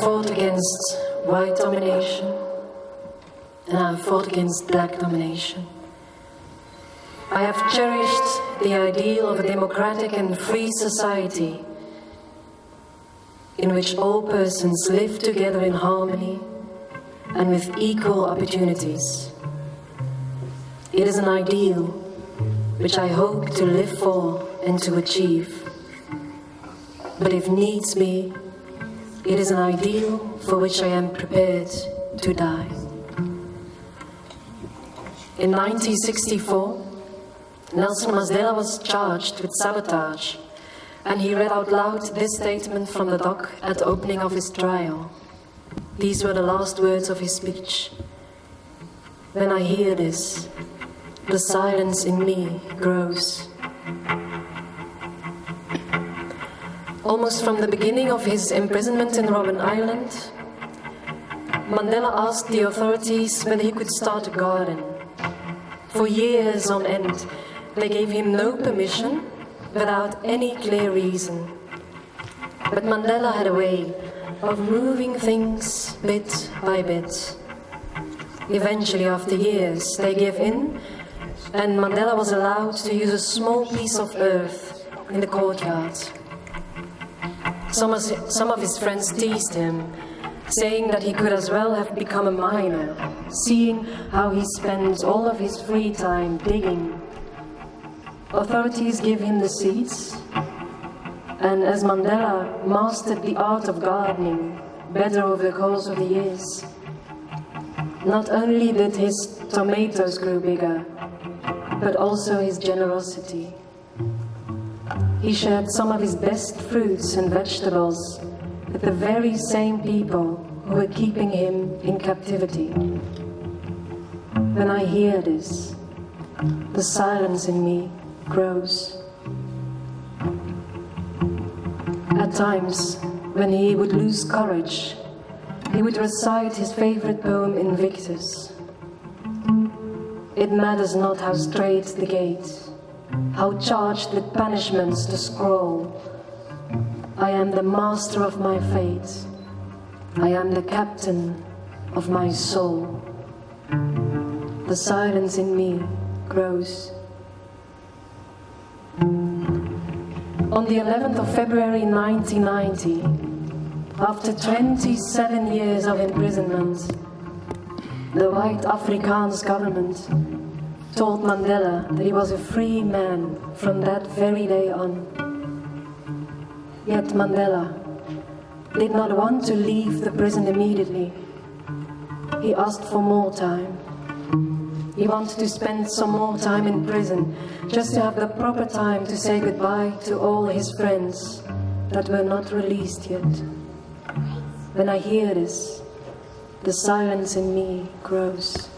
fought against white domination, and I have fought against black domination. I have cherished the ideal of a democratic and free society in which all persons live together in harmony and with equal opportunities. It is an ideal which I hope to live for and to achieve. But if needs be, it is an ideal for which I am prepared to die. In 1964, Nelson Mandela was charged with sabotage, and he read out loud this statement from the dock at the opening of his trial. These were the last words of his speech. When I hear this, the silence in me grows. Almost from the beginning of his imprisonment in Robben Island, Mandela asked the authorities whether he could start a garden. For years on end, they gave him no permission without any clear reason. But Mandela had a way of moving things bit by bit. Eventually, after years, they gave in, and Mandela was allowed to use a small piece of earth in the courtyard. Some of his friends teased him, saying that he could as well have become a miner, seeing how he spends all of his free time digging. Authorities gave him the seeds, and as Mandela mastered the art of gardening better over the course of the years, not only did his tomatoes grow bigger, but also his generosity. He shared some of his best fruits and vegetables with the very same people who were keeping him in captivity. When I hear this, the silence in me grows. At times, when he would lose courage, he would recite his favorite poem Invictus. It matters not how straight the gate, how charged with punishments the scroll. I am the master of my fate. I am the captain of my soul. The silence in me grows. On the 11th of February 1990, after 27 years of imprisonment, the white Afrikaans government told Mandela that he was a free man from that very day on. Yet Mandela did not want to leave the prison immediately. He asked for more time. He wanted to spend some more time in prison, just to have the proper time to say goodbye to all his friends that were not released yet. When I hear this, the silence in me grows.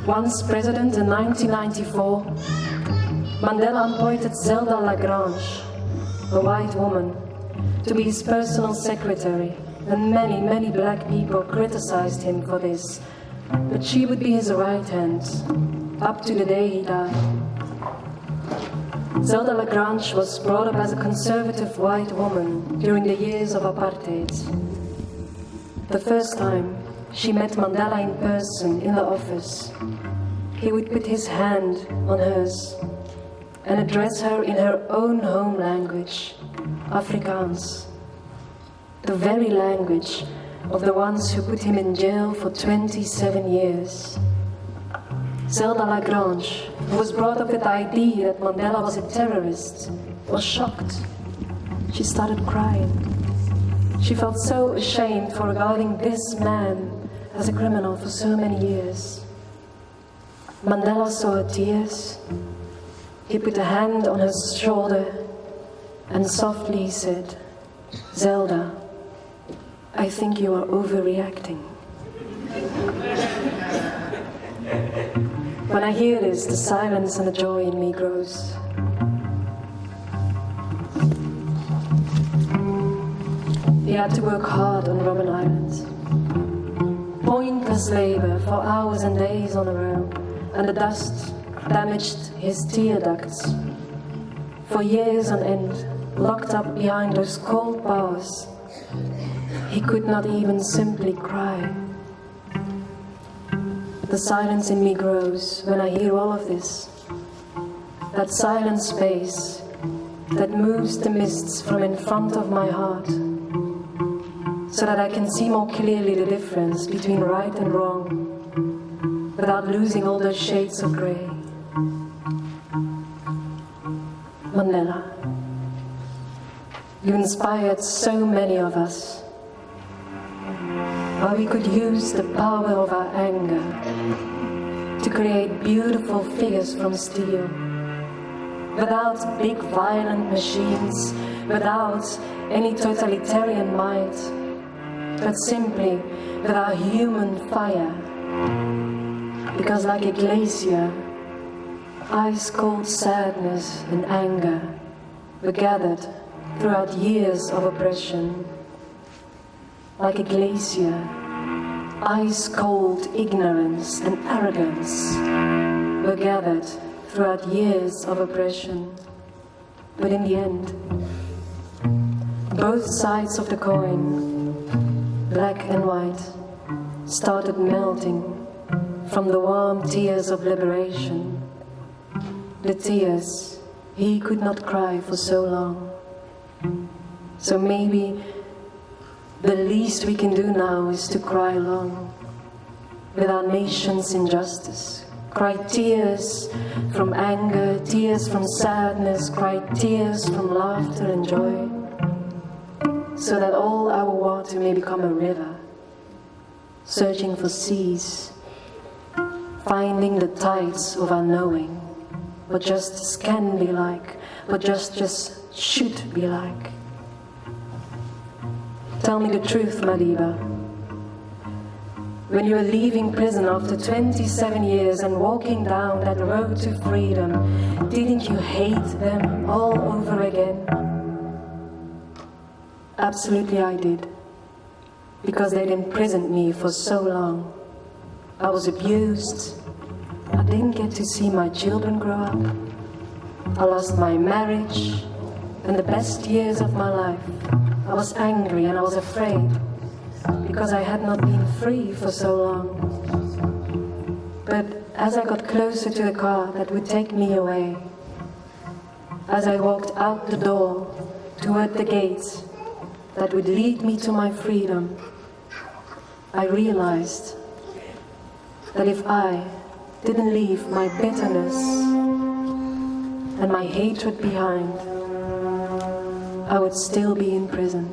Once president in 1994, Mandela appointed Zelda Lagrange, a white woman, to be his personal secretary, and many black people criticized him for this, but she would be his right hand, up to the day he died. Zelda Lagrange was brought up as a conservative white woman during the years of apartheid. The first time she met Mandela in person in the office, he would put his hand on hers and address her in her own home language, Afrikaans, the very language of the ones who put him in jail for 27 years. Zelda Lagrange, who was brought up with the idea that Mandela was a terrorist, was shocked. She started crying. She felt so ashamed for regarding this man as a criminal for so many years. Mandela saw her tears. He put a hand on her shoulder and softly said, "Zelda, I think you are overreacting." When I hear this, the silence and the joy in me grows. He had to work hard on Robben Island. Pointless labor for hours and days on a row, and the dust damaged his tear ducts. For years on end, locked up behind those cold bars, he could not even simply cry. The silence in me grows when I hear all of this. That silent space that moves the mists from in front of my heart, so that I can see more clearly the difference between right and wrong, without losing all those shades of grey. Mandela, you inspired so many of us. How we could use the power of our anger to create beautiful figures from steel, without big violent machines, without any totalitarian might, but simply with our human fire. Because like a glacier, ice-cold sadness and anger were gathered throughout years of oppression. Like a glacier, ice-cold ignorance and arrogance were gathered throughout years of oppression. But in the end, both sides of the coin, black and white, started melting from the warm tears of liberation, the tears he could not cry for so long. So maybe the least we can do now is to cry along with our nation's injustice. Cry tears from anger, tears from sadness, cry tears from laughter and joy, so that all our water may become a river, searching for seas, finding the tides of our knowing, what justice can be like, what justice should be like. Tell me the truth, Madiba. When you were leaving prison after 27 years and walking down that road to freedom, didn't you hate them all over again? Absolutely I did. Because they'd imprisoned me for so long. I was abused. I didn't get to see my children grow up. I lost my marriage and the best years of my life. I was angry and I was afraid because I had not been free for so long. But as I got closer to the car that would take me away, as I walked out the door toward the gate that would lead me to my freedom, I realized that if I didn't leave my bitterness and my hatred behind, I would still be in prison.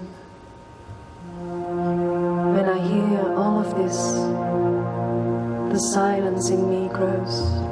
When I hear all of this, the silence in me grows.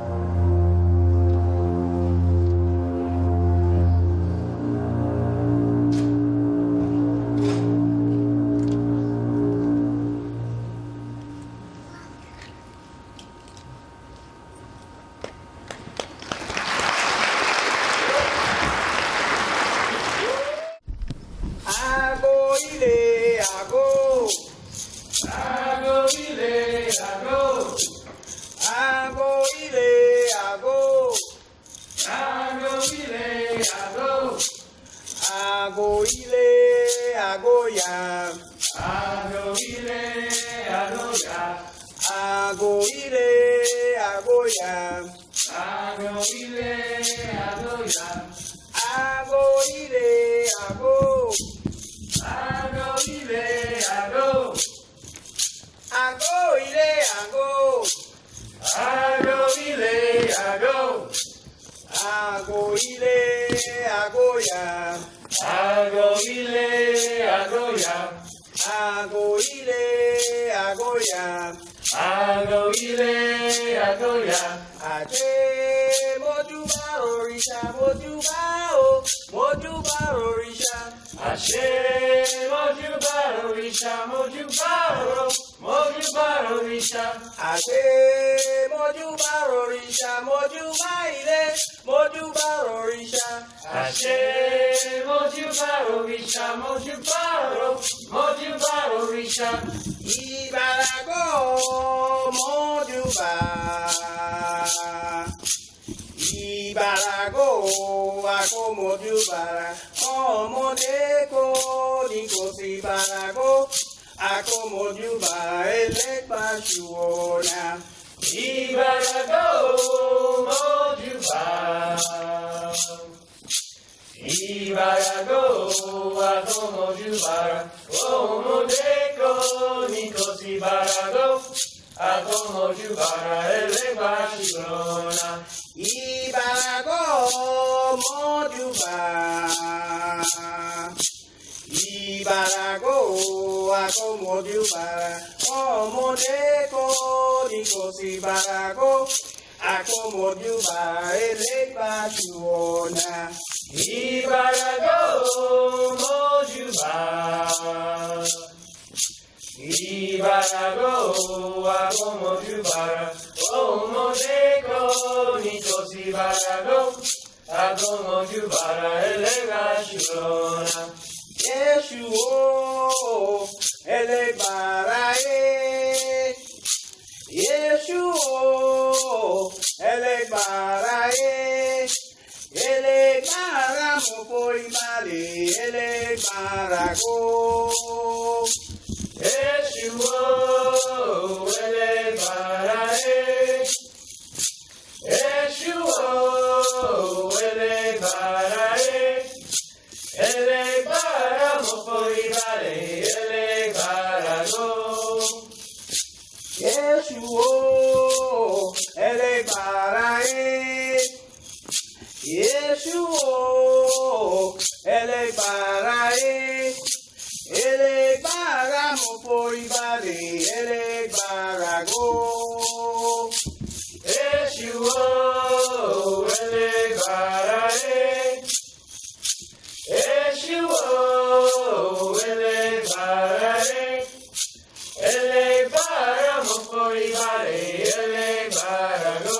acomodubara, omodeko, nikosibarago, acomodubara, elebatuona. Ibarago, mojubara. Ibarago, acomodubara, omodeko, nikosibarago, acomodubara, elebatuona. Yeshua, elebarae. Yeshua, elebarae. Elebara mopoimale, elebarago. Yeshua, elebarae. Yeshua, elebarae. Elebara mopoimale, elebarago. Yeshua, elebarae. Yeshua, elebarae. Elebara mopoimale, elebarago. Yeshua, elebarae. Yeshua, elebarae. Elebara mopoimale, elebarago.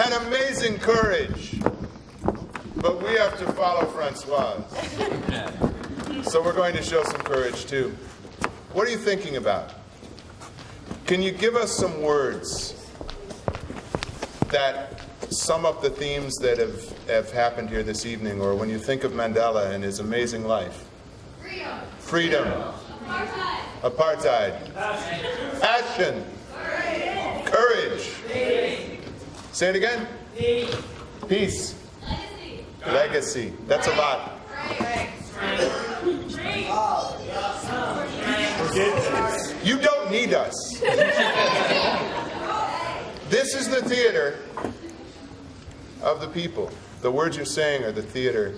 and amazing courage. But we have to follow Francoise. So we're going to show some courage too. What are you thinking about? Can you give us some words that sum up the themes that have happened here this evening, or when you think of Mandela and his amazing life? Freedom. Apartheid. Apartheid. Passion. Courage. Say it again. Peace. Legacy. That's a lot. You don't need us. This is the theater of the people. The words you're saying are the theater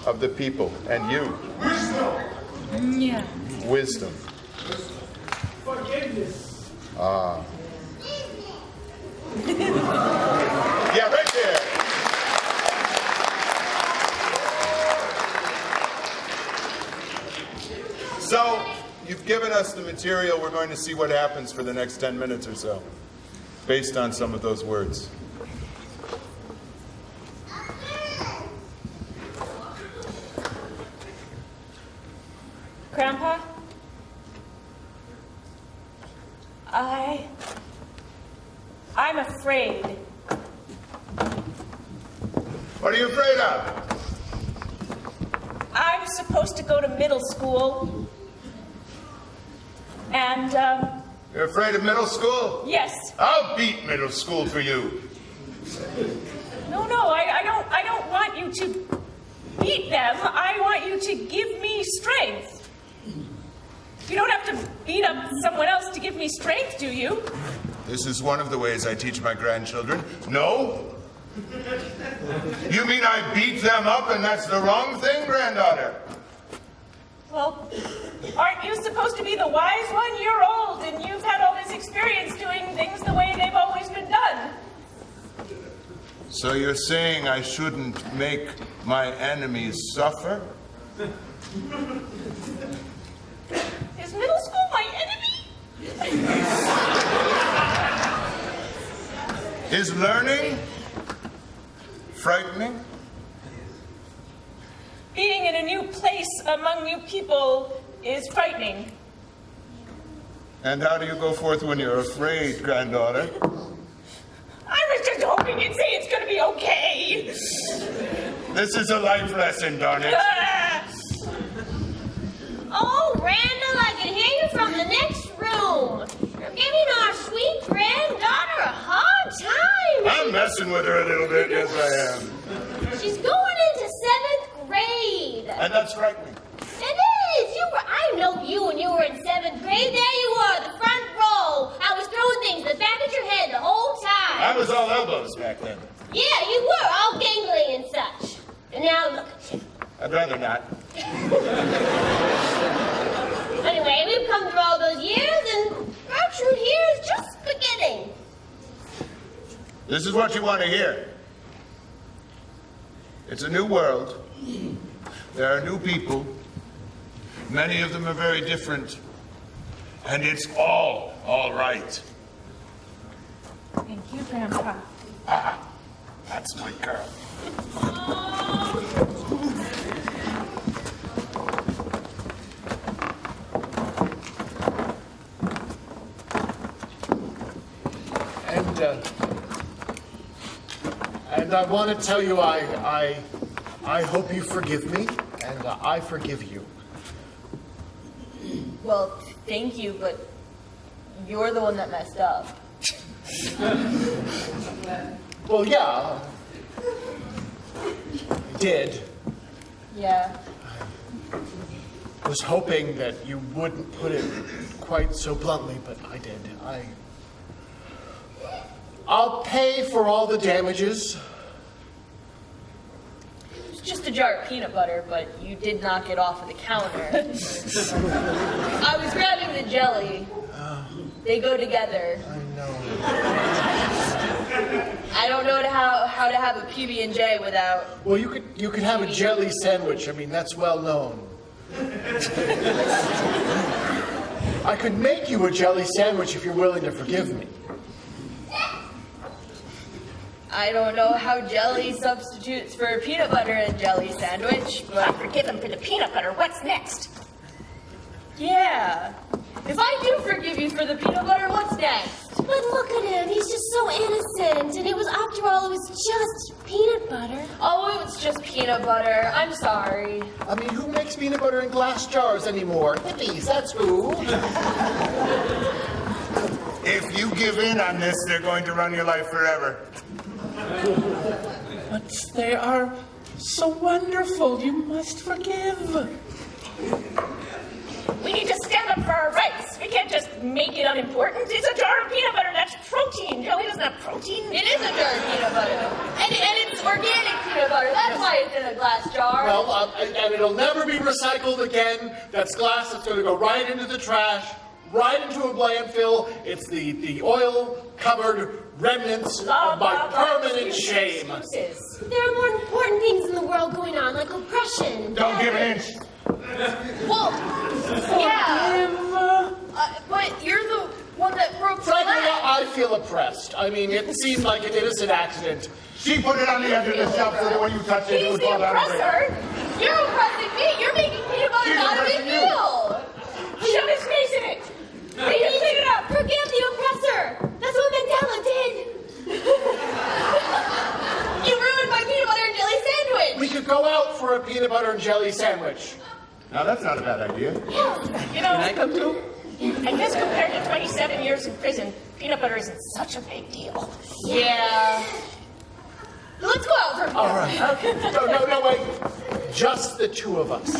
of the people. And you. Wisdom. Yeah. Wisdom. Forgiveness. Ah. Yeah, right there. So, you've given us the material. We're going to see what happens for the next 10 minutes or so, based on some of those words. Grandpa? I'm afraid. What are you afraid of? I'm supposed to go to middle school. And, You're afraid of middle school? yes. I'll beat middle school for you. No, I don't want you to beat them. I want you to give me strength. You don't have to beat up someone else to give me strength, do you? This is one of the ways I teach my grandchildren. No. You mean I beat them up and that's the wrong thing, granddaughter? Well, aren't you supposed to be the wise one? You're old and you've had all this experience doing things the way they've always been done. So you're saying I shouldn't make my enemies suffer? Is middle school my enemy? Is learning frightening? Being in a new place among new people is frightening. And how do you go forth when you're afraid, granddaughter? I was just hoping you'd say it's gonna be okay. This is a life lesson, darn it. Oh, Randall, I can hear you from the next room. You're giving our sweet granddaughter a hard time. I'm messing with her a little bit, yes I am. She's going into 7th grade. And that's frightening. It is. I know you when you were in 7th grade. There you were, the front row. I was throwing things in the back of your head the whole time. I was all elbows back then. Yeah, you were, all gangly and such. And now look at you. I'd rather not. Anyway, we've come through all those years, and Gertrude here is just beginning. This is what you want to hear. It's a new world. There are new people. Many of them are very different. And it's all right. Thank you, Grandpa. Ah, that's my girl. And I want to tell you, I hope you forgive me, and I forgive you. Well, thank you, but you're the one that messed up. Well, yeah, I did. Yeah. I was hoping that you wouldn't put it quite so bluntly, but I did. I'll pay for all the damages. It's just a jar of peanut butter, but you did knock it off of the counter. I was grabbing the jelly. They go together. I know. I don't know how to have a PB&J without... Well, you could have a jelly sandwich. I mean, that's well known. I could make you a jelly sandwich if you're willing to forgive me. I don't know how jelly substitutes for a peanut butter and jelly sandwich, I but forgive him for the peanut butter. What's next? yeah. If I do forgive you for the peanut butter, what's next? But look at him. He's just so innocent. And it was, after all, it was just peanut butter. Oh, it's just peanut butter. I'm sorry. I mean, who makes peanut butter in glass jars anymore? Hippies, that's who. If you give in on this, they're going to run your life forever. But they are so wonderful. You must forgive. We need to stand up for our rights. We can't just make it unimportant. It's a jar of peanut butter. That's protein. Jelly doesn't have protein. It is a jar of peanut butter. And it's organic peanut butter. That's why it's in a glass jar. Well, and it'll never be recycled again. That's glass that's going to go right into the trash, right into a landfill. It's the oil-covered remnants of my permanent shame. Excuses. There are more important things in the world going on, like oppression. Don't give an inch. Well, yeah. But you're the one that broke the Frankly, leg. I feel oppressed. I mean, it seemed like an innocent accident. She put it on the edge of the shelf so that when you touch it, it He's would the fall down. oppressor. You're oppressing me. You're making peanut butter She's not a big oppressing you. deal. Shove his face in it. They can clean it up. Forgive the oppressor. That's what Mandela did. You ruined my peanut butter and jelly sandwich. We could go out for a peanut butter and jelly sandwich. Now, that's not a bad idea. You know, Can I come too? I guess compared to 27 years in prison, peanut butter isn't such a big deal. Yeah. Let's go out for a peanut All right. No, wait. Just the two of us.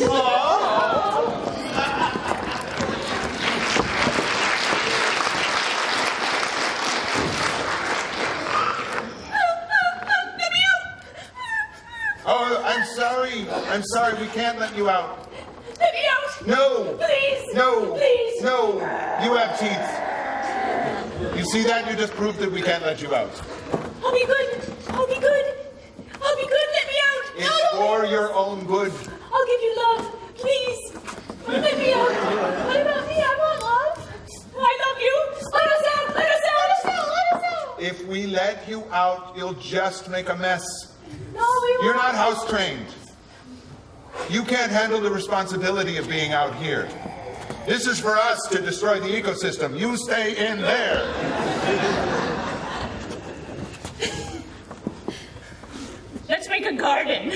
Oh, I'm sorry. I'm sorry. We can't let you out. Let me out. No. Please. No. Please. No. You have teeth. You see that? You just proved that we can't let you out. I'll be good. I'll be good. I'll be good. Let me out. It's for your own good. I'll give you love. Please. Let me out. What about me? I want love. I love you. Let us out. Let us out. Let us out. Let us out. If we let you out, you'll just make a mess. No, we won't. You're not house trained. You can't handle the responsibility of being out here. This is for us to destroy the ecosystem. You stay in there. Let's make a garden.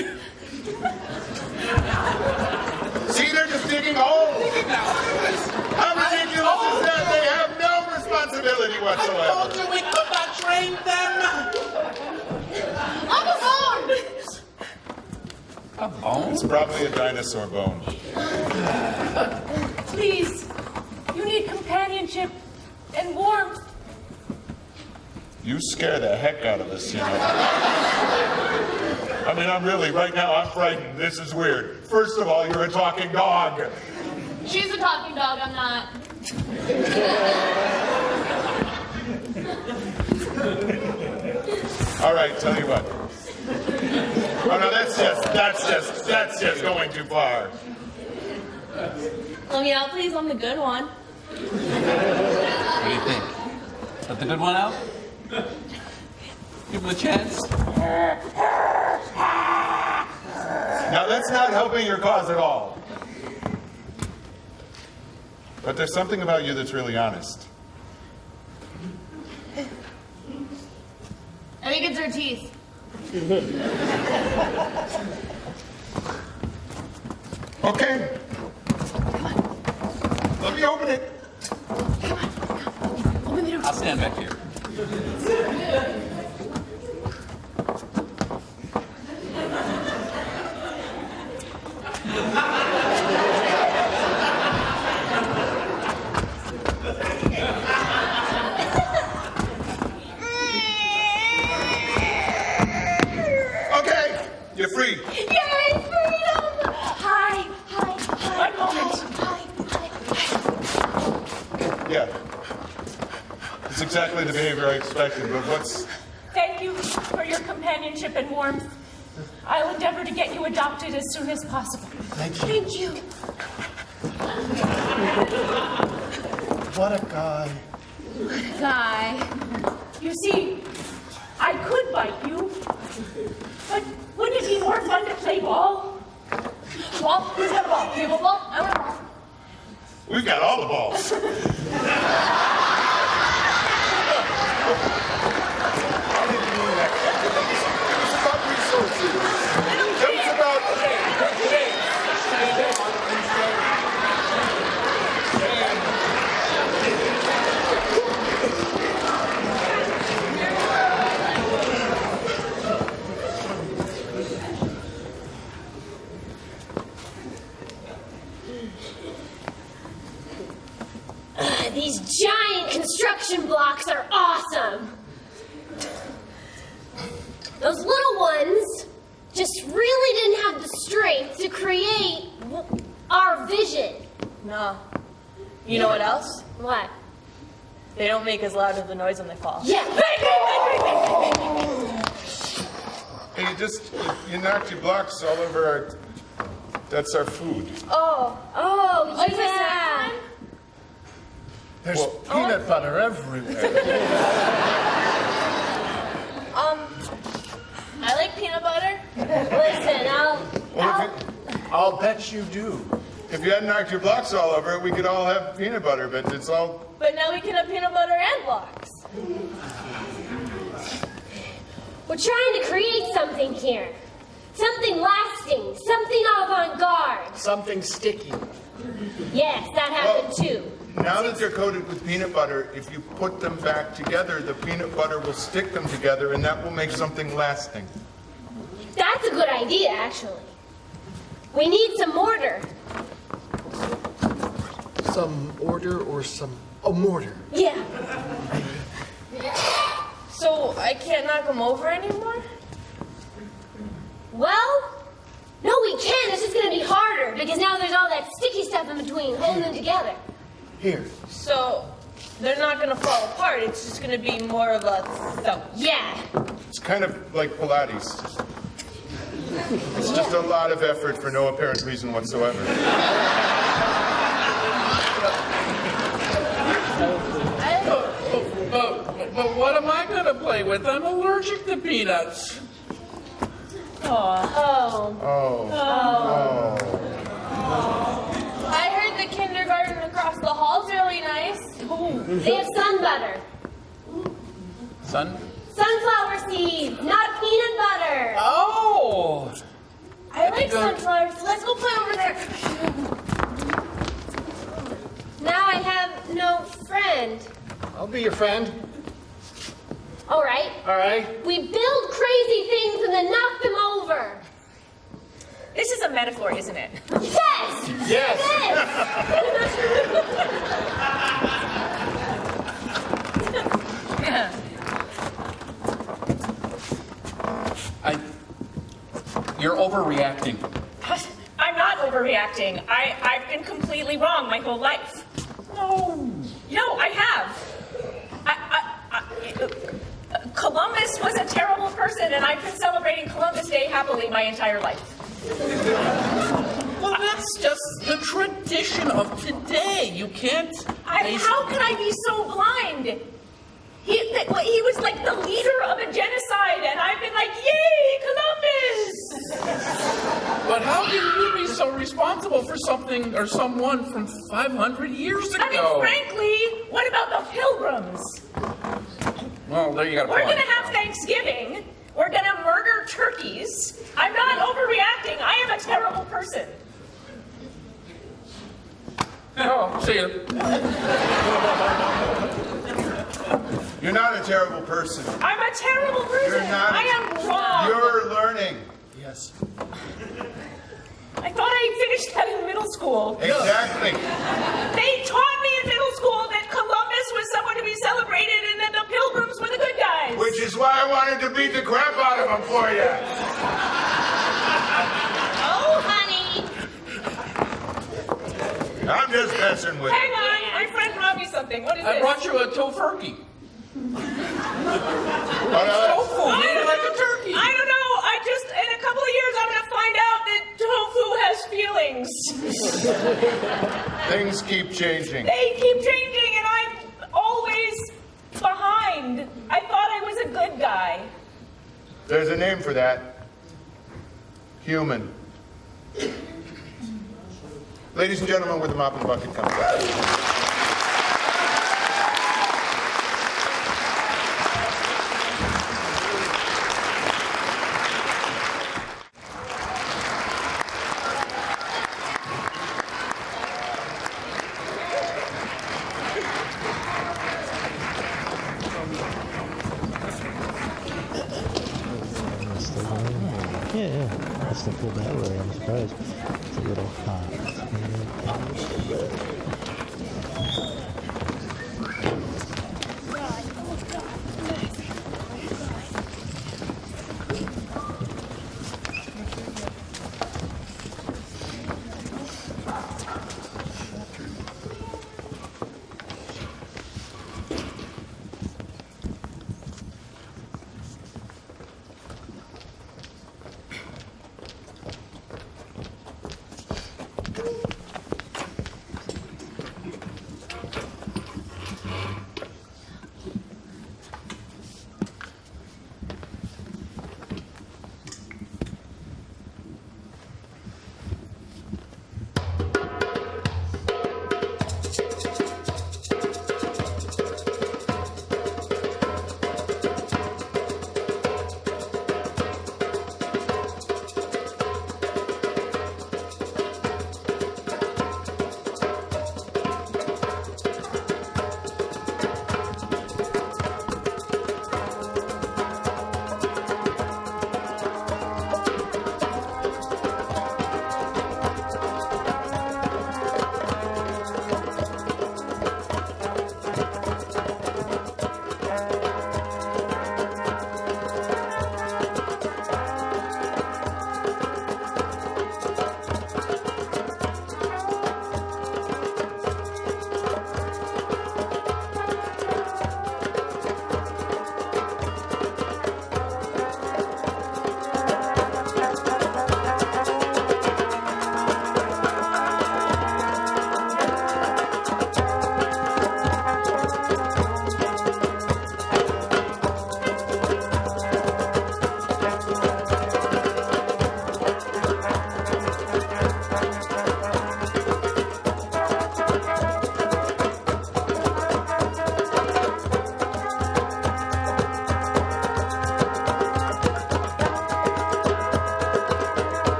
See, they're just digging holes. How ridiculous is that? They have no responsibility whatsoever. you we could not train them. A bone? It's probably a dinosaur bone. Please. You need companionship and warmth. You scare the heck out of us, you know. I mean, right now, I'm frightened. This is weird. First of all, you're a talking dog. She's a talking dog, I'm not. All right, tell you what. Oh, no, that's just going too far. Let me out, please. I'm the good one. What do you think? Let the good one out? Give him a chance. Now, that's not helping your cause at all. But there's something about you that's really honest. I think it's her teeth. Okay. Let me open it. I'll stand back here. Okay, you're free. Yay, freedom! Hi. One moment. Yeah. It's exactly the behavior I expected, but what's... Thank you for your companionship and warmth. I'll endeavor to get you adopted as soon as possible. Thank you. What a guy. Guy. You see, I could bite you. But wouldn't it be more fun to play ball? Ball? Who's got a ball? You have a ball? I want a ball. We've got all the balls. These giant construction blocks are awesome. Those little ones just really didn't have the strength to create our vision. No. You know what else? What? They don't make as loud of a noise when they fall. Yeah. Hey, you knocked your blocks all over our... That's our food. Oh, yeah. There's peanut butter everywhere. I like peanut butter. Listen, I'll bet you do. If you hadn't knocked your blocks all over it, we could all have peanut butter, but it's all... But now we can have peanut butter and blocks. we're trying to create something here. Something lasting, something avant-garde. Something sticky. Yes, that happened too. Now that they're coated with peanut butter, if you put them back together, the peanut butter will stick them together, and that will make something lasting. That's a good idea, actually. We need some mortar. Some order or some... Oh, mortar. Yeah. So I can't knock them over anymore? Well, no, we can. It's just going to be harder because now there's all that sticky stuff in between holding them together. Here. So they're not going to fall apart. It's just going to be more of a thump. Yeah. It's kind of like Pilates. It's just a lot of effort for no apparent reason whatsoever. But what am I going to play with? I'm allergic to peanuts. Oh. I heard the kindergarten across the hall's really nice. They have sun butter. Sunflower seeds, not peanut butter. Oh! I like sunflowers. Let's go play over there. Now I have no friend. I'll be your friend. All right. All right? We build crazy things and then knock them over. This is a metaphor, isn't it? Yes! Yes! You're overreacting. I'm not overreacting. I've been completely wrong my whole life. No, I have. Columbus was a terrible person, and I've been celebrating Columbus Day happily my entire life. Well, that's just the tradition of today. You can't... How can I be so blind? He was like the leader of a genocide, and I've been like, yay, Columbus! But how can you be so responsible for something or someone from 500 years ago? I mean, frankly, what about the Pilgrims? Well, there you got a We're point. gonna have Thanksgiving. We're gonna murder turkeys. I'm not overreacting. I am a terrible person. Oh, see ya. You're not a terrible person. I'm a terrible person. You're not. I am wrong. You're learning. Yes. I thought I finished that in middle school. Exactly. They taught me in middle school that Columbus was someone to be celebrated and that the Pilgrims were the good guys. Which is why I wanted to beat the crap out of him for you. Oh, honey. I'm just messing with Hang you. on, my friend brought me something. What is I this? brought you a tofurkey. Tofu. Made like a turkey. I don't know. In a couple of years, I'm going to find out that tofu has feelings. Things keep changing. They keep changing, and I'm always behind. I thought I was a good guy. There's a name for that. Human. Ladies and gentlemen, with the mop and bucket comes up. Yeah, that's the full battery. I'm surprised. It's a little hot.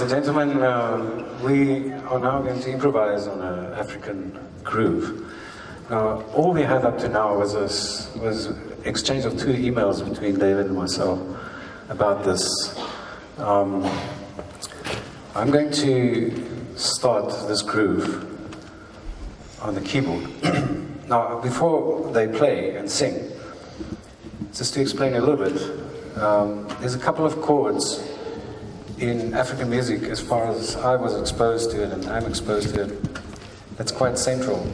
and gentlemen, we are now going to improvise on an African groove. Now, all we had up to now was exchange of 2 emails between David and myself about this. I'm going to start this groove on the keyboard. Now, before they play and sing, just to explain a little bit, there's a couple of chords in African music, as far as I was exposed to it and I'm exposed to it, that's quite central.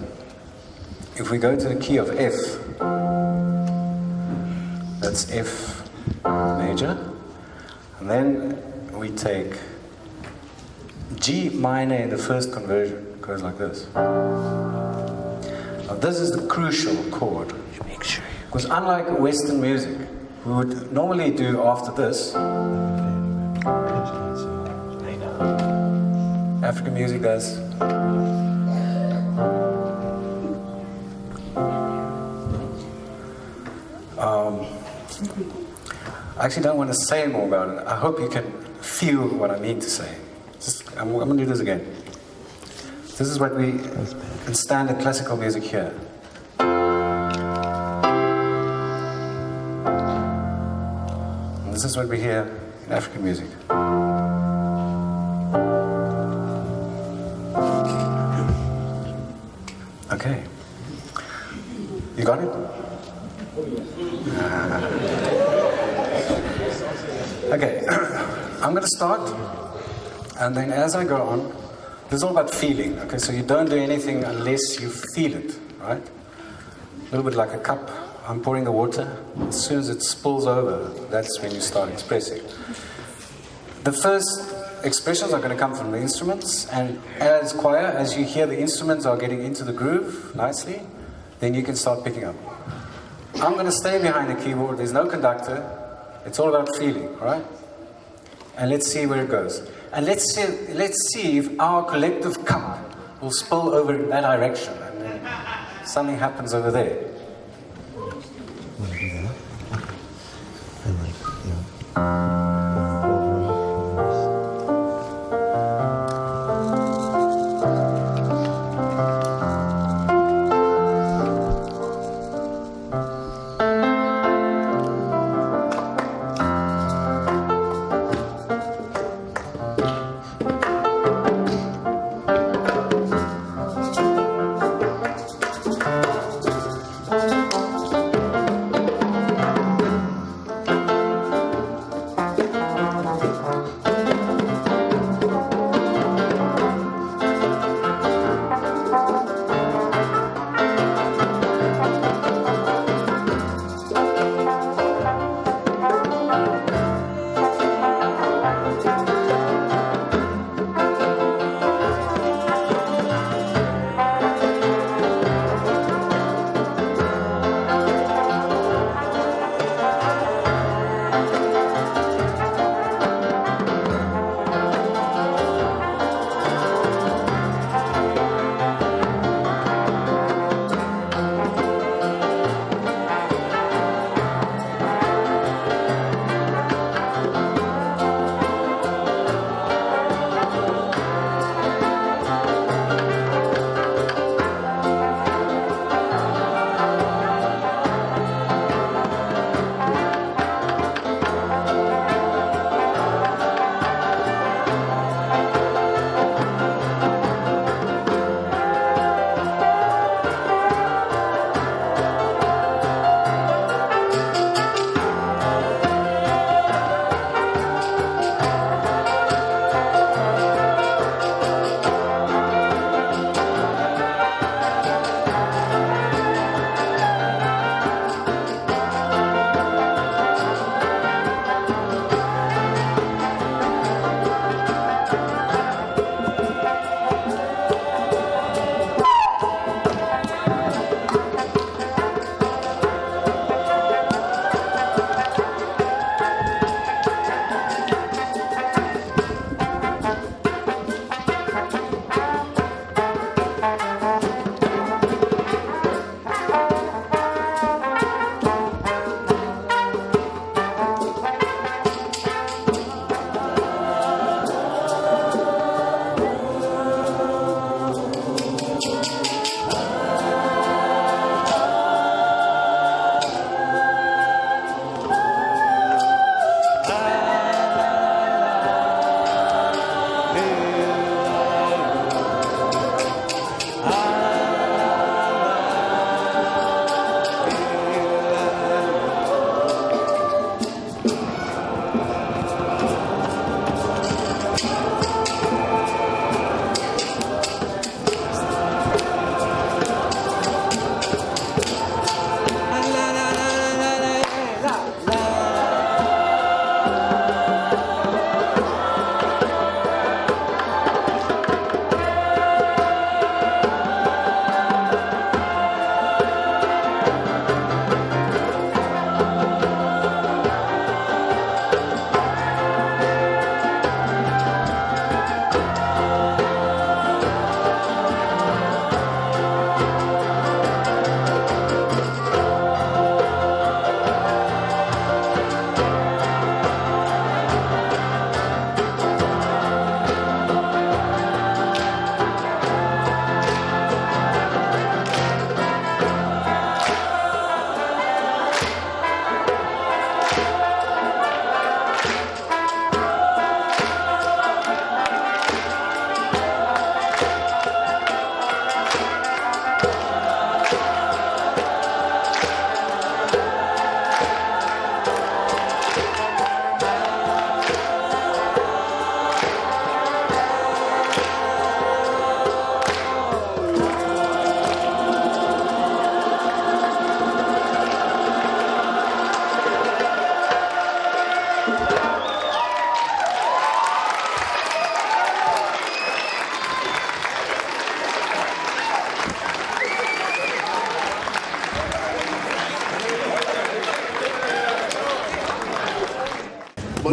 If we go to the key of F, that's F major, and then we take G minor in the first conversion. It goes like this. Now this is the crucial chord, because unlike Western music, we would normally do after this, African music does. I actually don't want to say more about it. I hope you can feel what I mean to say. I'm going to do this again. This is what we in standard classical music here. And this is what we hear in African music. Okay. You got it? Okay, I'm going to start, and then as I go on, this is all about feeling. Okay, so you don't do anything unless you feel it, right? A little bit like a cup. I'm pouring the water. As soon as it spills over, that's when you start expressing. The first expressions are going to come from the instruments, and as choir, as you hear the instruments are getting into the groove nicely, then you can start picking up. I'm going to stay behind the keyboard. There's no conductor. It's all about feeling, right? And let's see where it goes. And let's see if our collective cup will spill over in that direction, and then something happens over there. Want to do that? And like, you know.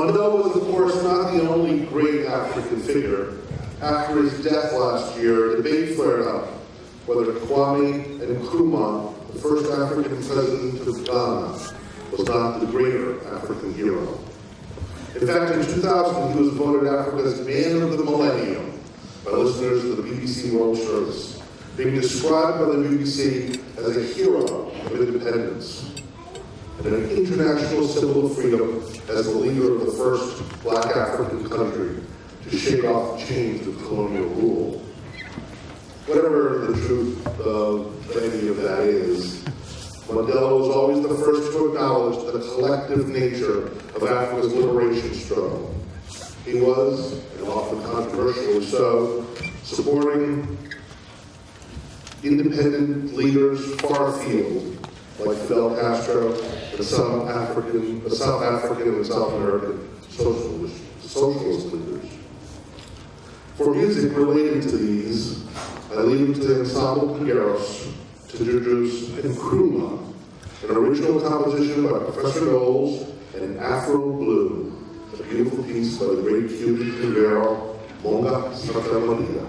Mandela was, of course, not the only great African figure. After his death last year, a debate flared up whether Kwame Nkrumah, the first African president of Ghana, was not the greater African hero. In fact, in 2000, he was voted Africa's Man of the Millennium by listeners of the BBC World Service, being described by the BBC as a hero of independence and an international symbol of freedom as the leader of the first black African country to shake off the chains of colonial rule. Whatever the truth of any of that is, Mandela was always the first to acknowledge the collective nature of Africa's liberation struggle. He was, and often controversially so, supporting independent leaders far afield, like Fidel Castro and some South African and South American socialist leaders. For music related to these, I leave it to the Ensemble Pigueros to introduce Nkrumah, an original composition by Professor Knowles and Afro Blue, a beautiful piece by the great Cuban Piguero, Monga Santa Maria.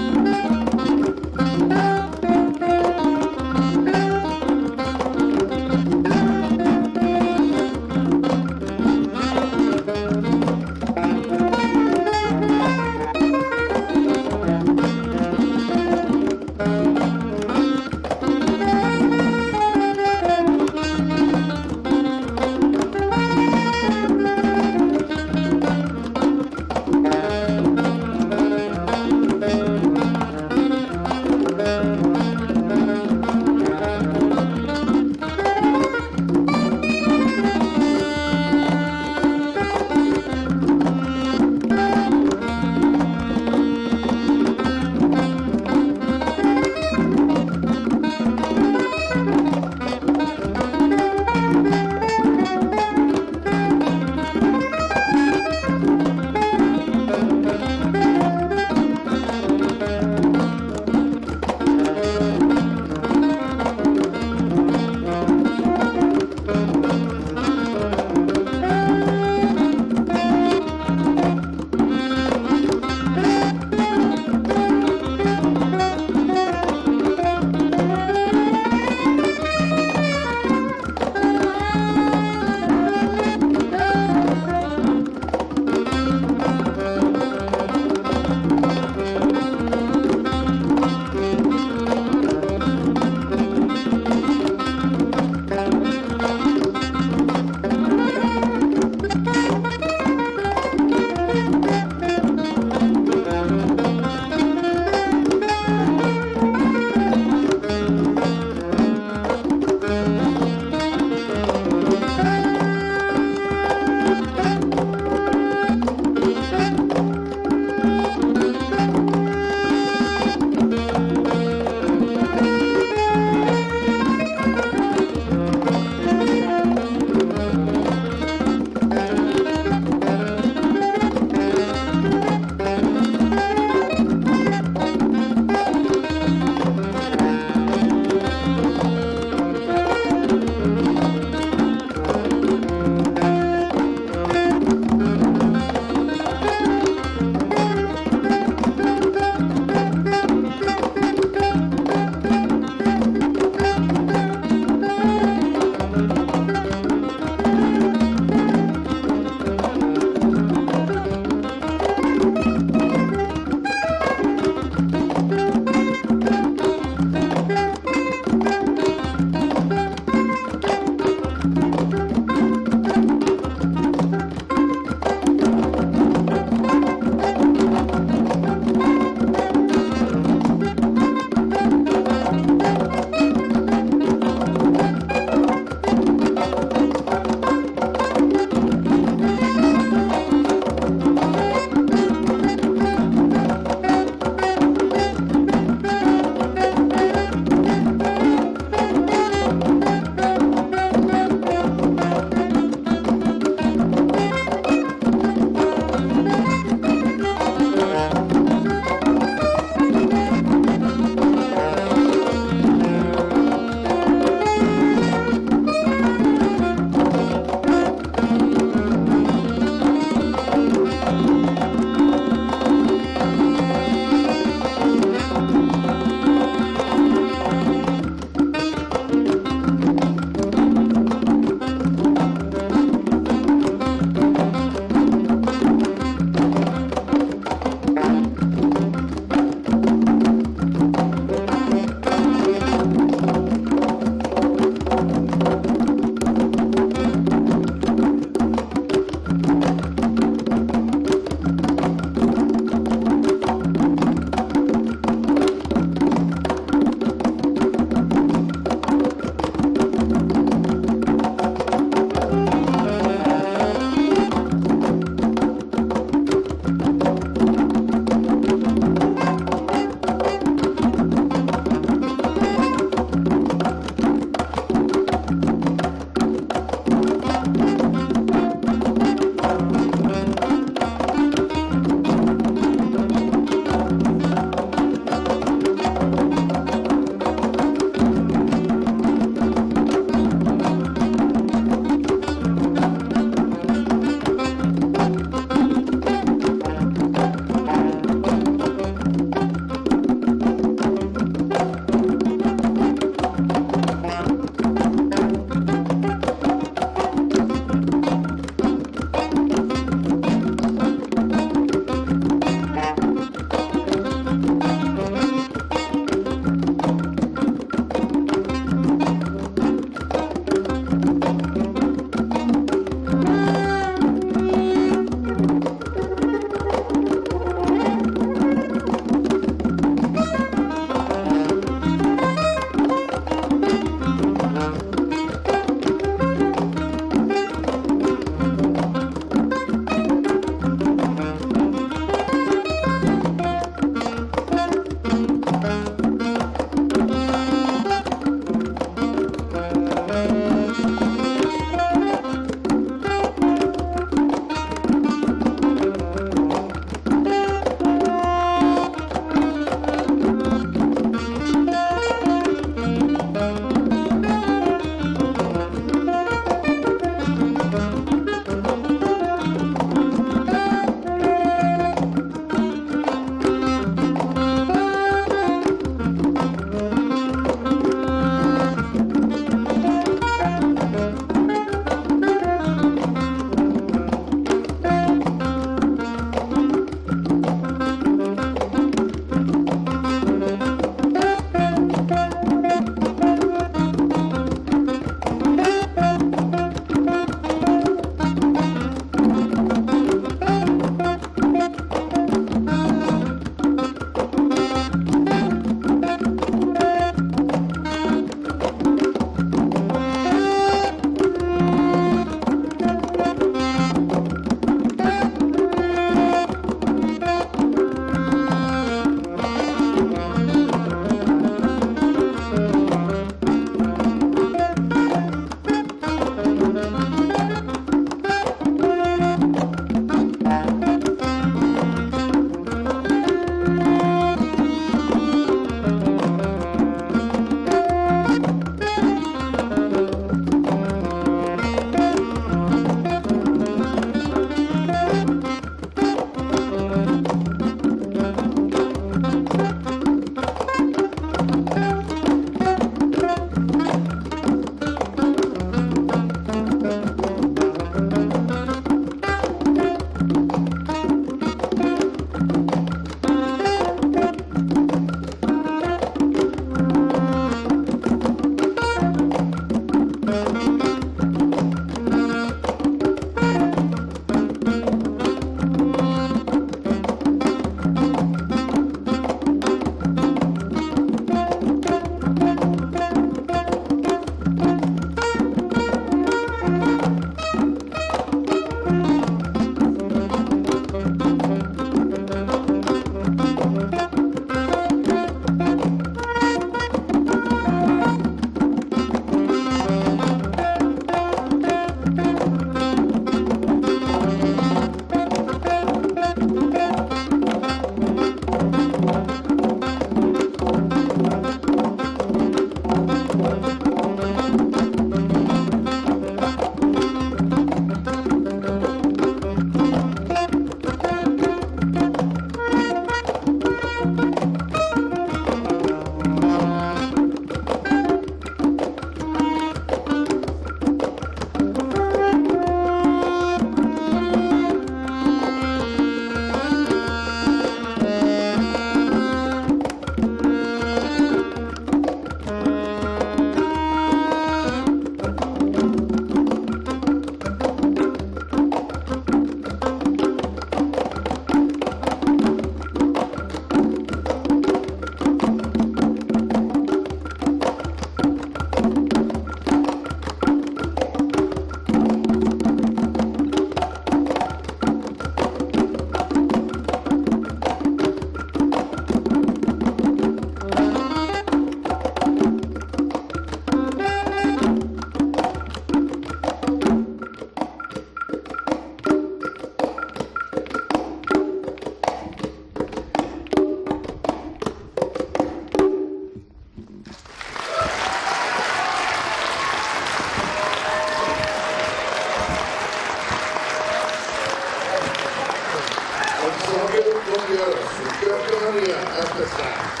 just that.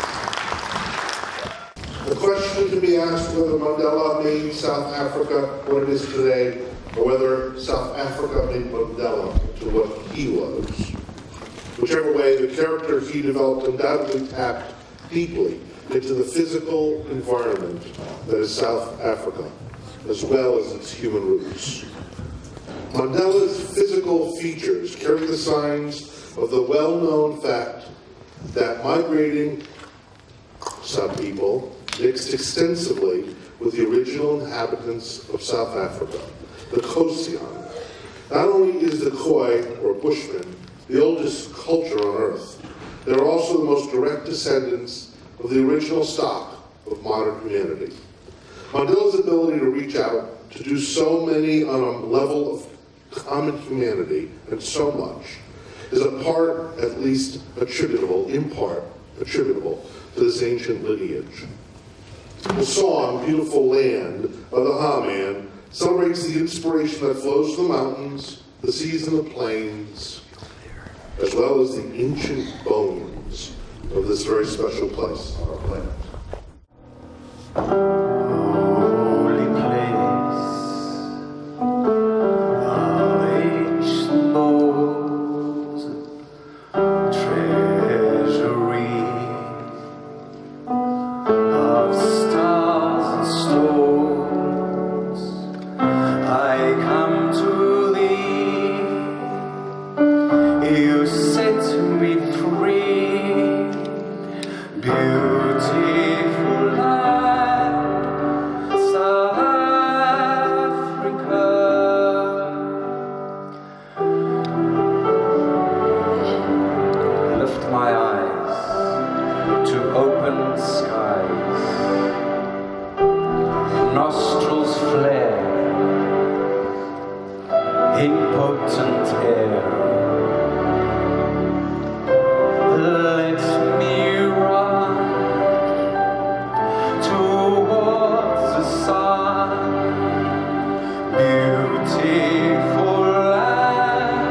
The question can be asked whether Mandela made South Africa what it is today, or whether South Africa made Mandela to what he was. Whichever way, the character he developed undoubtedly tapped deeply into the physical environment that is South Africa, as well as its human roots. Mandela's physical features carry the signs of the well-known fact that migrating sub-people mixed extensively with the original inhabitants of South Africa, the Kosian. Not only is the Khoi, or Bushman, the oldest culture on Earth, they are also the most direct descendants of the original stock of modern humanity. Mandela's ability to reach out, to do so many on a level of common humanity, and so much, is a part, at least attributable, in part attributable, to this ancient lineage. The song, Beautiful Land, by the Ha-Man, celebrates the inspiration that flows from the mountains, the seas and the plains, as well as the ancient bones of this very special place on our planet. Holy place of ancient bones, treasury of stars and stones, I come to thee, you set me free, beautiful land, South Africa. Lift my eyes to open skies, nostrils flare, impotent air. Let me run towards the sun, beautiful land,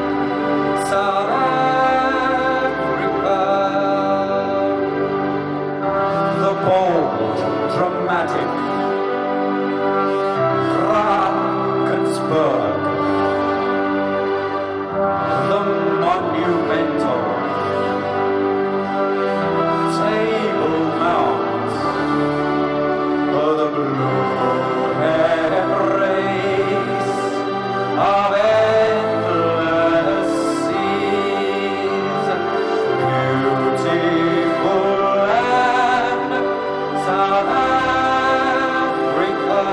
South Africa. The bold, dramatic Drakensberg, the monumental Table Mount, the blue embrace of endless seas, beautiful land, South Africa.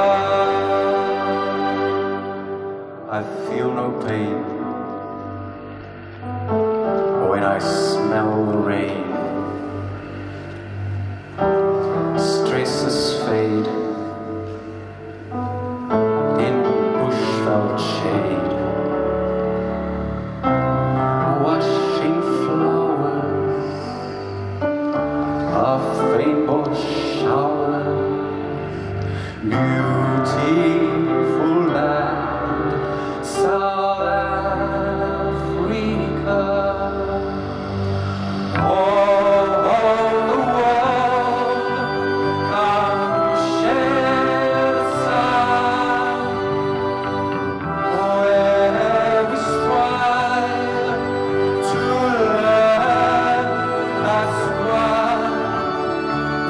I feel no pain when I smell the rain. Stresses fade in bushveld shade, washing flowers of rainbow showers, beautiful land, South Africa. All the world come share the sun, where we strive to learn as one,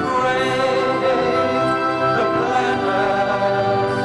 brave the planets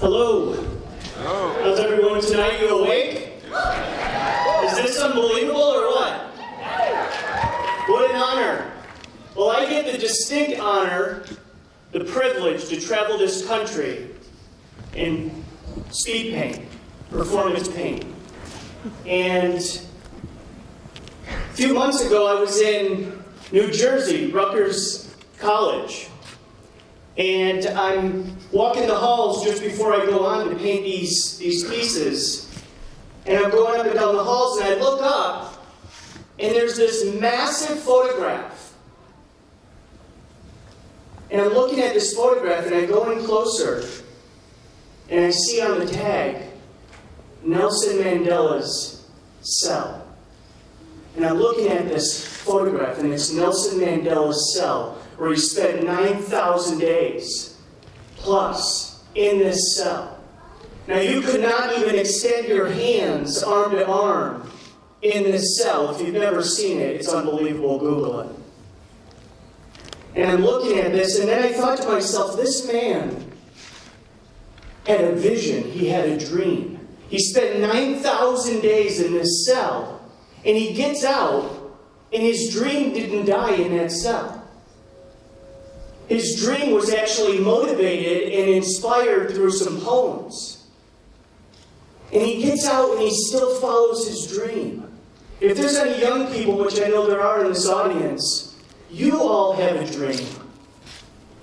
Hello. How's everyone tonight? You awake? Is this unbelievable or what? What an honor. Well, I get the distinct honor, the privilege to travel this country in speed paint, performance paint. And a few months ago, I was in New Jersey, Rutgers College. And I'm walking the halls just before I go on to paint these pieces. And I'm going up and down the halls, and I look up, and there's this massive photograph. And I'm looking at this photograph, and I go in closer, and I see on the tag, Nelson Mandela's cell. And I'm looking at this photograph, and it's Nelson Mandela's cell, where he spent 9,000 days plus in this cell. Now, you could not even extend your hands arm to arm in this cell. If you've never seen it, it's unbelievable. Google it. And I'm looking at this, and then I thought to myself, this man had a vision. He had a dream. He spent 9,000 days in this cell, and he gets out, and his dream didn't die in that cell. His dream was actually motivated and inspired through some poems. And he gets out and he still follows his dream. If there's any young people, which I know there are in this audience, you all have a dream.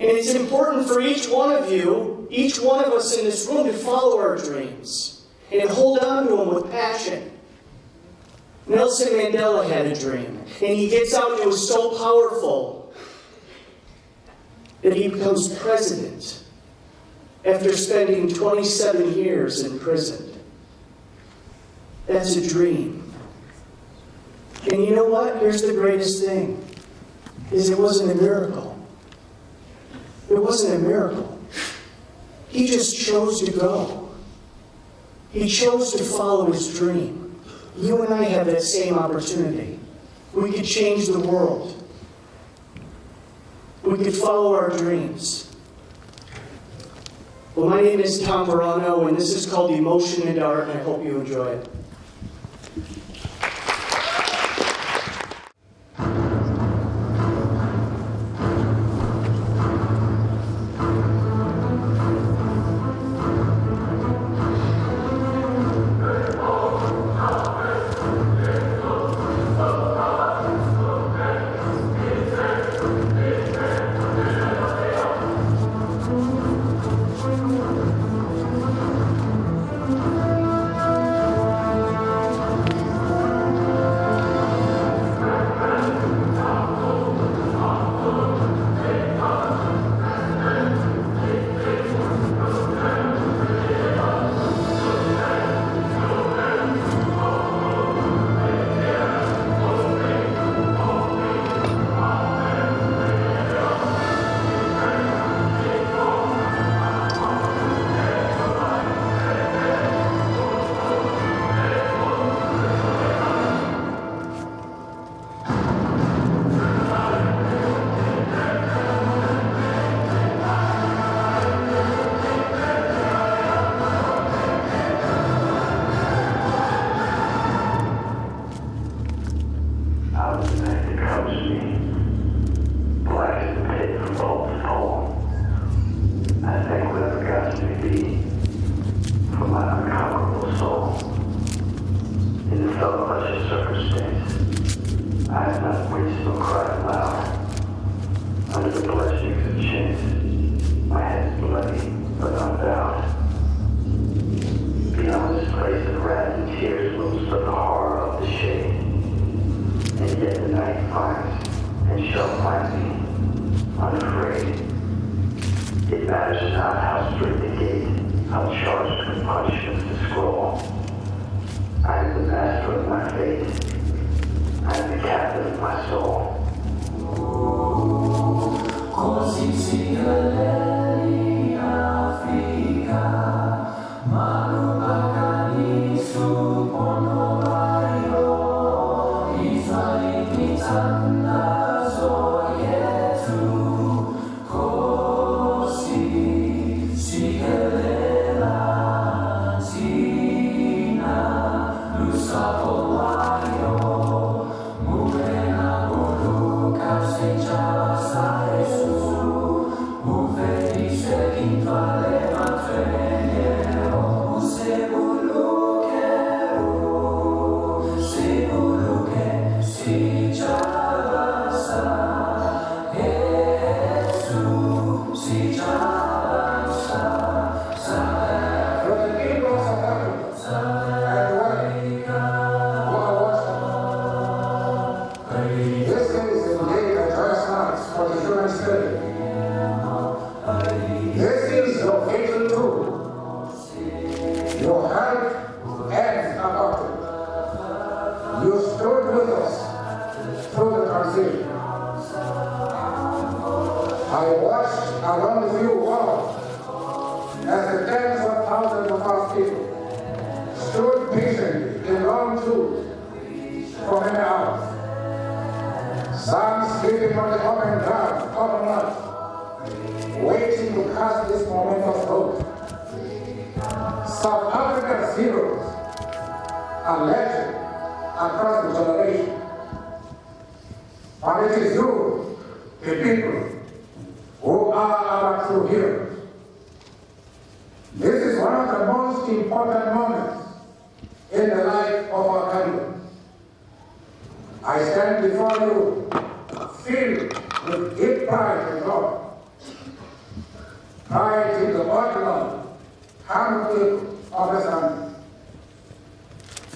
And it's important for each one of you, each one of us in this room, to follow our dreams and hold on to them with passion. Nelson Mandela had a dream, and he gets out and it was so powerful that he becomes president after spending 27 years in prison. That's a dream. And you know what? Here's the greatest thing, is it wasn't a miracle. It wasn't a miracle. He just chose to go. He chose to follow his dream. You and I have that same opportunity. We could change the world. We could follow our dreams. Well, my name is Tom Verano, and this is called Emotion and Art, and I hope you enjoy it.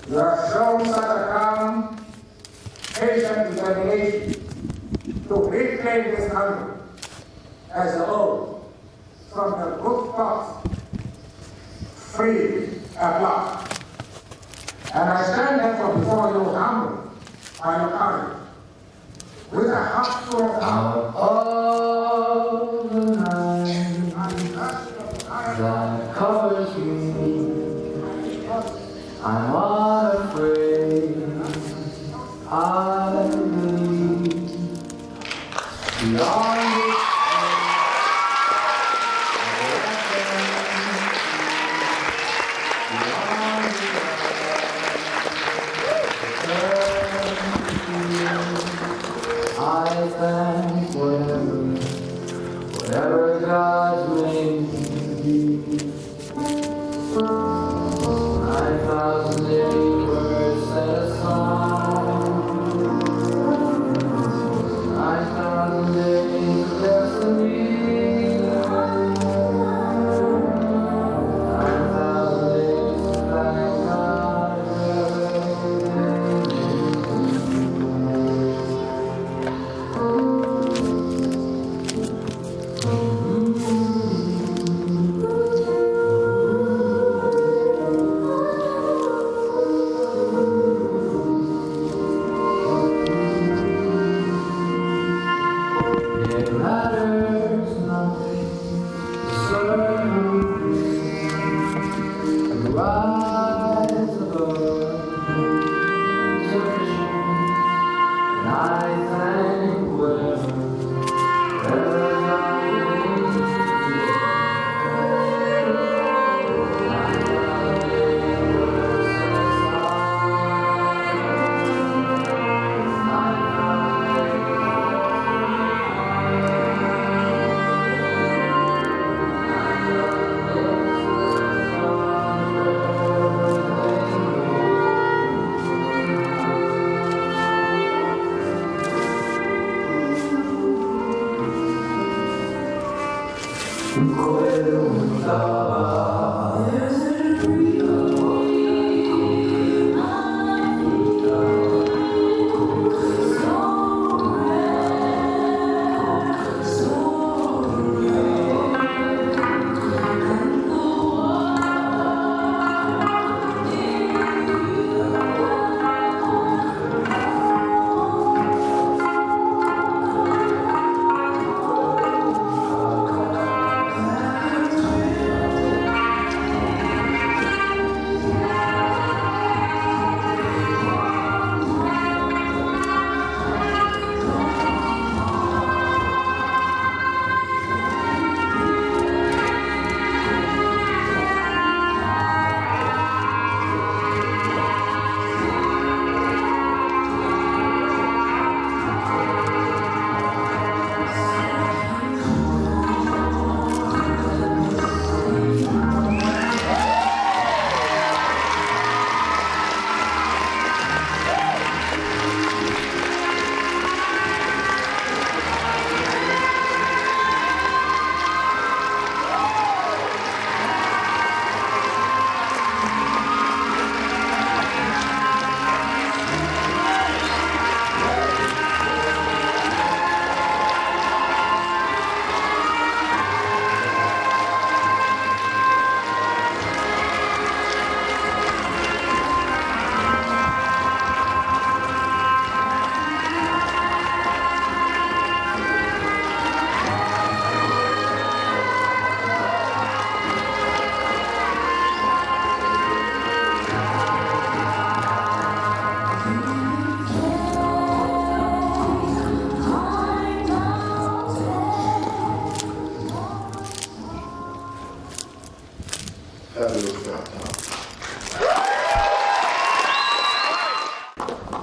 You have shown such a calm, patient determination to reclaim this country as your own from the good thoughts, free at last. And I stand therefore before you humbled by your courage, with a heart full of out of the night that covers me, I'm unafraid. I believe beyond this I thank whatever God made me be. 9,000 acres and a song. 9,000 acres destiny. 9,000 acres to thank God It matters nothing to serve and rise above temptation, and I thank wherever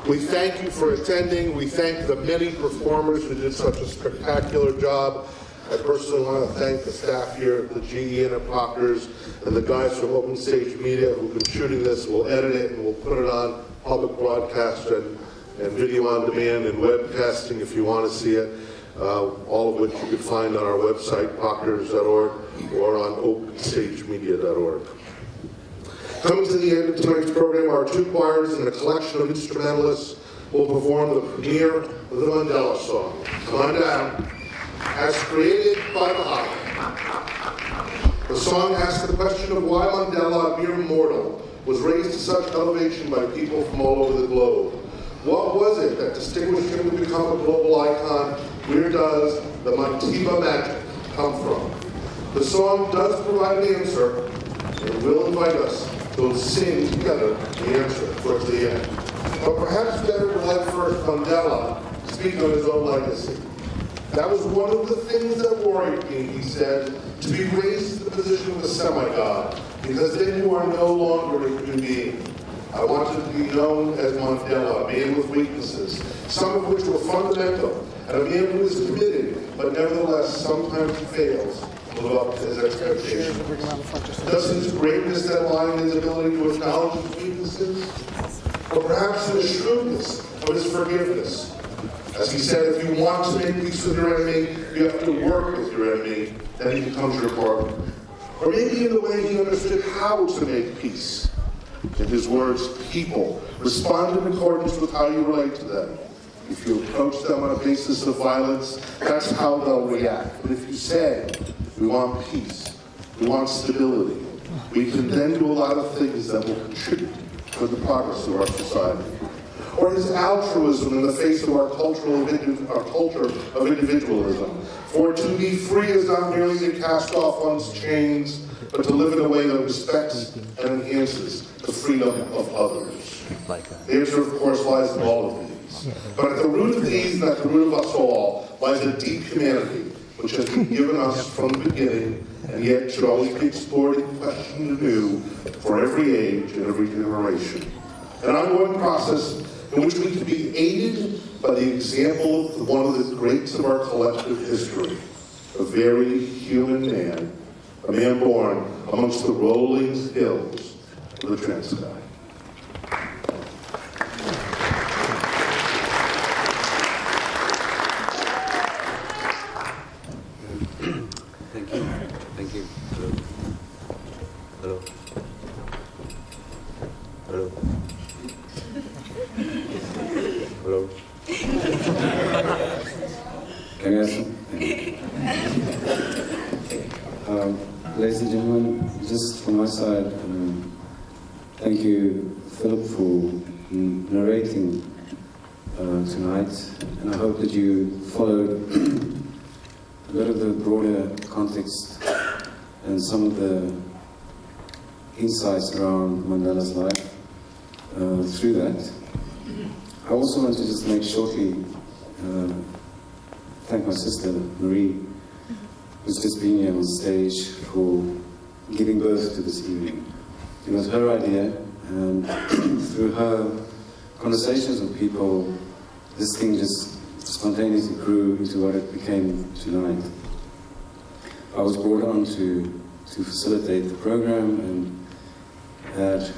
We thank you for attending. We thank the many performers who did such a spectacular job. I personally want to thank the staff here at the GE and at Proctor's and the guys from Open Stage Media who've been shooting this. We'll edit it and we'll put it on public broadcast and video on demand and webcasting if you want to see it, all of which you can find on our website, proctors.org, or on openstagemedia.org. Coming to the end of tonight's program, our two choirs and a collection of instrumentalists will perform the premiere of the Mandela song. Come on down. As created by the High. The song asks the question of why Mandela, a mere mortal, was raised to such elevation by people from all over the globe. What was it that distinguished him to become a global icon? Where does the Matiba magic come from? The song does provide an answer, and will invite us to sing together the answer towards the end. But perhaps better to let first Mandela speak on his own legacy. That was one of the things that worried me, he said, to be raised to the position of a semi-god, because then you are no longer a human being. I wanted to be known as Mandela, a man with weaknesses, some of which were fundamental, and a man who is committed, but nevertheless sometimes fails to live up to his expectations. Does his greatness then lie in his ability to acknowledge his weaknesses? Or perhaps in the shrewdness of his forgiveness? As he said, if you want to make peace with your enemy, you have to work with your enemy, then he becomes your partner. Or maybe in the way he understood how to make peace. In his words, people respond in accordance with how you relate to them. If you approach them on a basis of violence, that's how they'll react. But if you say, we want peace, we want stability, we can then do a lot of things that will contribute to the progress of our society. Or his altruism in the face of our culture of individualism. For to be free is not merely to cast off one's chains, but to live in a way that respects and enhances the freedom of others. The answer, of course, lies in all of these. But at the root of these, and at the root of us all, lies a deep humanity, which has been given us from the beginning, and yet should always be explored and questioned anew for every age and every generation. An ongoing process in which we can be aided by the example of one of the greats of our collective history, a very human man, a man born amongst the rolling hills of the Transky. Thank you. Thank you. Hello. Hello. Hello. Hello. Can I ask something? Ladies and gentlemen, just from my side, thank you, Philip, for narrating tonight, and I hope that you followed a bit of the broader context and some of the insights around Mandela's life through that. I also want to just make shortly thank my sister, Marie, who's just been here on stage for giving birth to this evening. It was her idea, and through her conversations with people, this thing just spontaneously grew into what it became tonight. I was brought on to facilitate the program and had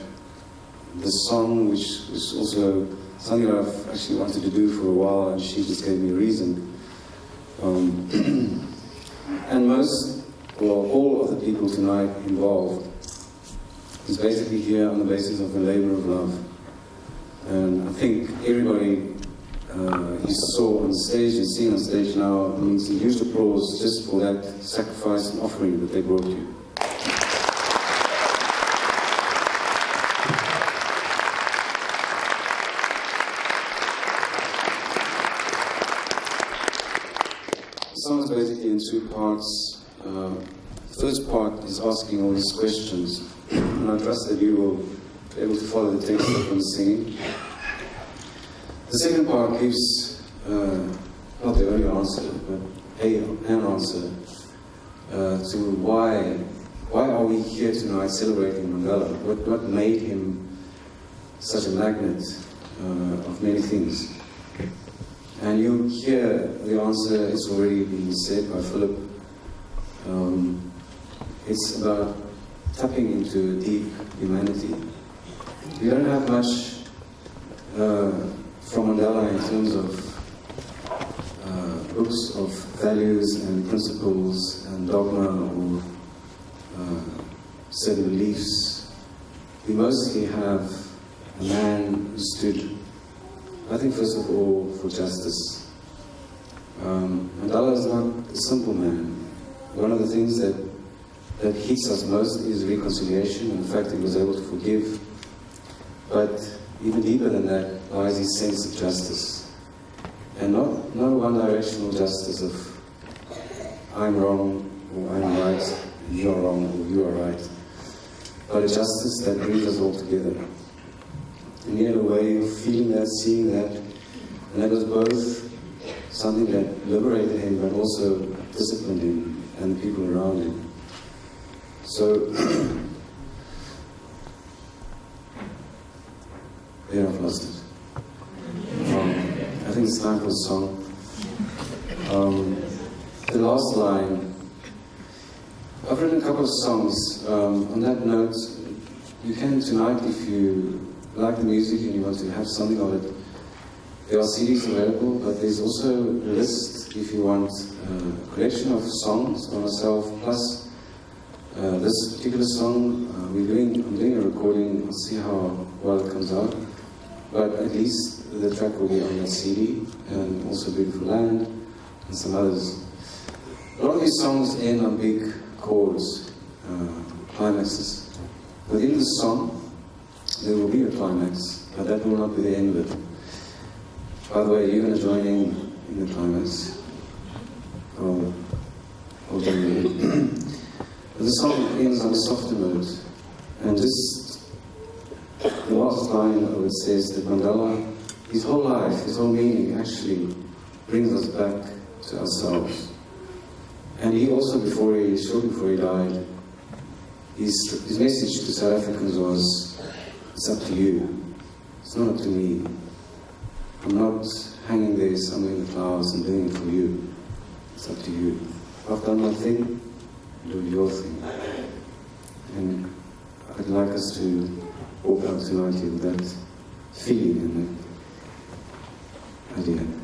this song, which was also something that I've actually wanted to do for a while, and she just gave me a reason. And most, or all of the people tonight involved is basically here on the basis of a labor of love. And I think everybody you saw on stage and seen on stage now needs a huge applause just for that sacrifice and offering that they brought you. The song is basically in two parts. The first part is asking all these questions, and I trust that you will be able to follow the text up and singing. The second part gives not the only answer, but an answer to why are we here tonight celebrating Mandela? What made him such a magnet of many things? And you hear the answer is already been said by Philip. It's about tapping into deep humanity. We don't have much from Mandela in terms of books of values and principles and dogma or certain beliefs. we mostly have a man who stood, I think, first of all, for justice. Mandela is not a simple man. One of the things that hits us most is reconciliation, and the fact that he was able to forgive. But even deeper than that lies his sense of justice. And not a one-directional justice of I'm wrong, or I'm right, and you're wrong, or you are right. But a justice that brings us all together. And he had a way of feeling that, seeing that, and that was both something that liberated him, but also disciplined him and the people around him. So, there I've lost it. I think it's time for a song. The last line, I've written a couple of songs. On that note, you can tonight, if you like the music and you want to have something of it, there are CDs available, but there's also a list if you want a collection of songs by myself, plus this particular song. I'm doing a recording. I'll see how well it comes out. But at least the track will be on that CD, and also Beautiful Land, and some others. A lot of these songs end on big chords, climaxes. Within the song, there will be a climax, but that will not be the end of it. By the way, you're going to join in the climax. I'll join you in. The song ends on a softer note, and just the last line of it says that Mandela, his whole life, his whole meaning actually brings us back to ourselves. And he also, shortly before he died, his message to South Africans was, it's up to you, it's not up to me. I'm not hanging there somewhere in the clouds and doing it for you. It's up to you. I've done my thing, do your thing. And I'd like us to walk out tonight with that feeling and that idea.